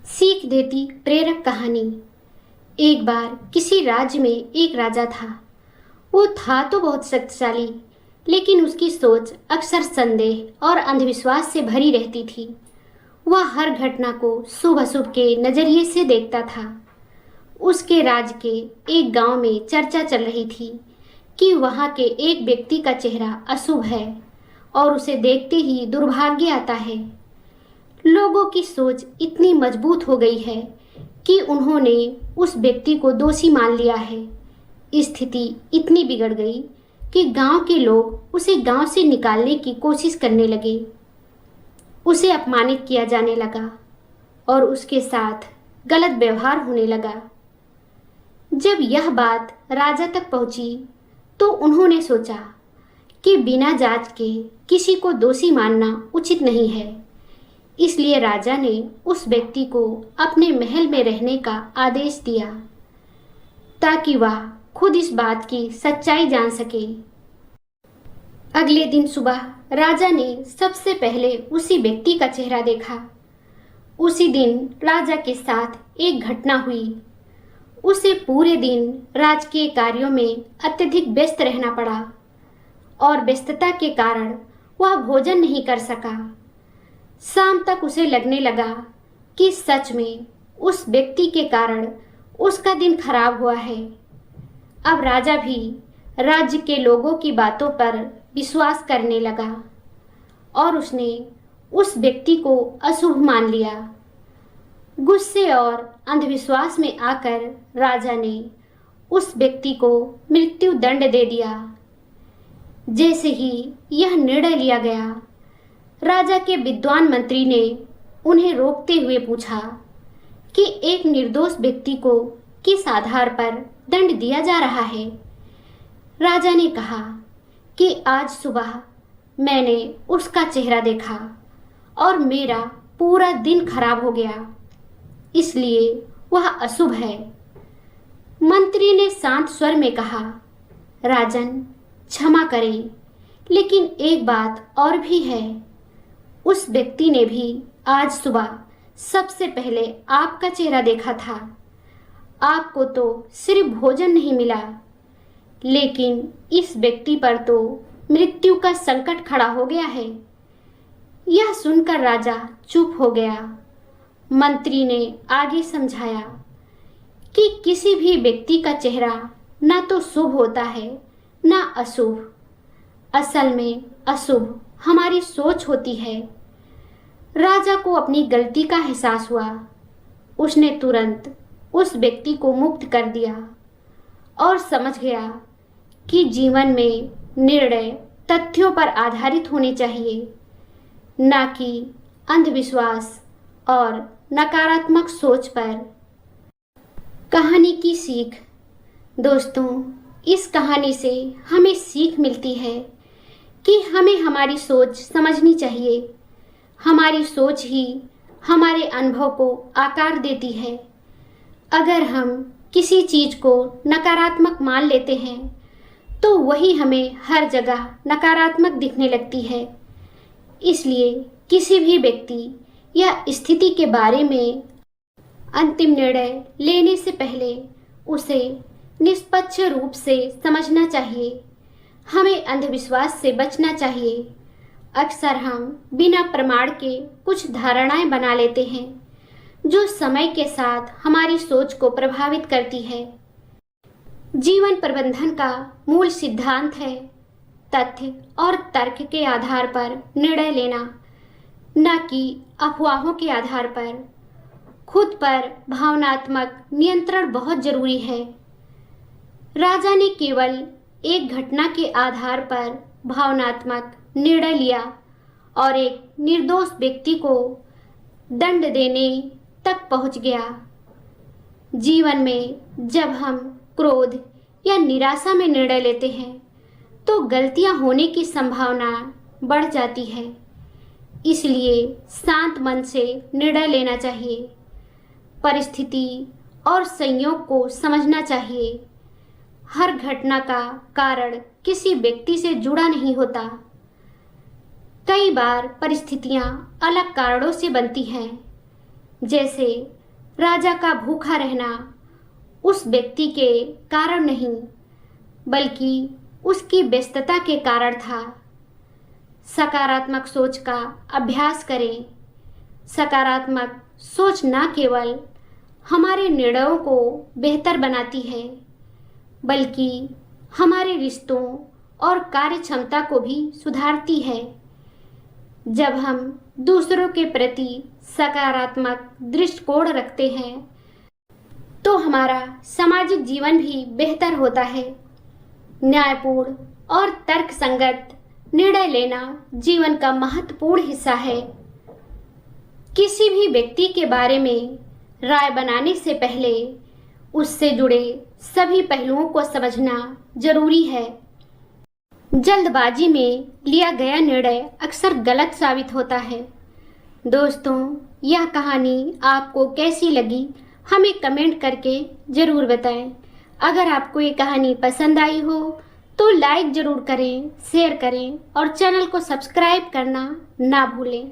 सीख देती प्रेरक कहानी। एक बार किसी राज्य में एक राजा था। वो था तो बहुत शक्तिशाली, लेकिन उसकी सोच अक्सर संदेह और अंधविश्वास से भरी रहती थी। वह हर घटना को शुभ अशुभ के नजरिए से देखता था। उसके राज्य के एक गांव में चर्चा चल रही थी कि वहां के एक व्यक्ति का चेहरा अशुभ है और उसे देखते ही दुर्भाग्य आता है। लोगों की सोच इतनी मजबूत हो गई है कि उन्होंने उस व्यक्ति को दोषी मान लिया है। स्थिति इतनी बिगड़ गई कि गांव के लोग उसे गांव से निकालने की कोशिश करने लगे। उसे अपमानित किया जाने लगा और उसके साथ गलत व्यवहार होने लगा। जब यह बात राजा तक पहुंची तो उन्होंने सोचा कि बिना जांच के किसी को दोषी मानना उचित नहीं है। इसलिए राजा ने उस व्यक्ति को अपने महल में रहने का आदेश दिया ताकि वह खुद इस बात की सच्चाई जान सके। अगले दिन सुबह राजा ने सबसे पहले उसी व्यक्ति का चेहरा देखा। उसी दिन राजा के साथ एक घटना हुई। उसे पूरे दिन राजकीय कार्यों में अत्यधिक व्यस्त रहना पड़ा और व्यस्तता के कारण वह भोजन नहीं कर सका। शाम तक उसे लगने लगा कि सच में उस व्यक्ति के कारण उसका दिन खराब हुआ है। अब राजा भी राज्य के लोगों की बातों पर विश्वास करने लगा और उसने उस व्यक्ति को अशुभ मान लिया। गुस्से और अंधविश्वास में आकर राजा ने उस व्यक्ति को मृत्यु दंड दे दिया। जैसे ही यह निर्णय लिया गया, राजा के विद्वान मंत्री ने उन्हें रोकते हुए पूछा कि एक निर्दोष व्यक्ति को किस आधार पर दंड दिया जा रहा है। राजा ने कहा कि आज सुबह मैंने उसका चेहरा देखा और मेरा पूरा दिन खराब हो गया, इसलिए वह अशुभ है। मंत्री ने शांत स्वर में कहा, राजन क्षमा करें, लेकिन एक बात और भी है। उस व्यक्ति ने भी आज सुबह सबसे पहले आपका चेहरा देखा था। आपको तो सिर्फ भोजन नहीं मिला, लेकिन इस व्यक्ति पर तो मृत्यु का संकट खड़ा हो गया है। यह सुनकर राजा चुप हो गया। मंत्री ने आगे समझाया कि किसी भी व्यक्ति का चेहरा ना तो शुभ होता है ना अशुभ। असल में अशुभ हमारी सोच होती है। राजा को अपनी गलती का एहसास हुआ। उसने तुरंत उस व्यक्ति को मुक्त कर दिया और समझ गया कि जीवन में निर्णय तथ्यों पर आधारित होने चाहिए, ना कि अंधविश्वास और नकारात्मक सोच पर। कहानी की सीख। दोस्तों, इस कहानी से हमें सीख मिलती है कि हमें हमारी सोच समझनी चाहिए। हमारी सोच ही हमारे अनुभव को आकार देती है। अगर हम किसी चीज को नकारात्मक मान लेते हैं तो वही हमें हर जगह नकारात्मक दिखने लगती है। इसलिए किसी भी व्यक्ति या स्थिति के बारे में अंतिम निर्णय लेने से पहले उसे निष्पक्ष रूप से समझना चाहिए। हमें अंधविश्वास से बचना चाहिए। अक्सर हम बिना प्रमाण के कुछ धारणाएं बना लेते हैं जो समय के साथ हमारी सोच को प्रभावित करती है। जीवन प्रबंधन का मूल सिद्धांत है तथ्य और तर्क के आधार पर निर्णय लेना, न कि अफवाहों के आधार पर। खुद पर भावनात्मक नियंत्रण बहुत जरूरी है। राजा ने केवल एक घटना के आधार पर भावनात्मक निर्णय लिया और एक निर्दोष व्यक्ति को दंड देने तक पहुंच गया। जीवन में जब हम क्रोध या निराशा में निर्णय लेते हैं तो गलतियां होने की संभावना बढ़ जाती है। इसलिए शांत मन से निर्णय लेना चाहिए। परिस्थिति और संयोग को समझना चाहिए। हर घटना का कारण किसी व्यक्ति से जुड़ा नहीं होता। कई बार परिस्थितियां अलग कारणों से बनती हैं, जैसे राजा का भूखा रहना उस व्यक्ति के कारण नहीं, बल्कि उसकी व्यस्तता के कारण था। सकारात्मक सोच का अभ्यास करें। सकारात्मक सोच न केवल हमारे निर्णयों को बेहतर बनाती है, बल्कि हमारे रिश्तों और कार्य क्षमता को भी सुधारती है। जब हम दूसरों के प्रति सकारात्मक दृष्टिकोण रखते हैं तो हमारा सामाजिक जीवन भी बेहतर होता है। न्यायपूर्ण और तर्कसंगत निर्णय लेना जीवन का महत्वपूर्ण हिस्सा है। किसी भी व्यक्ति के बारे में राय बनाने से पहले उससे जुड़े सभी पहलुओं को समझना जरूरी है। जल्दबाजी में लिया गया निर्णय अक्सर गलत साबित होता है। दोस्तों, यह कहानी आपको कैसी लगी हमें कमेंट करके ज़रूर बताएं। अगर आपको ये कहानी पसंद आई हो तो लाइक ज़रूर करें, शेयर करें और चैनल को सब्सक्राइब करना ना भूलें।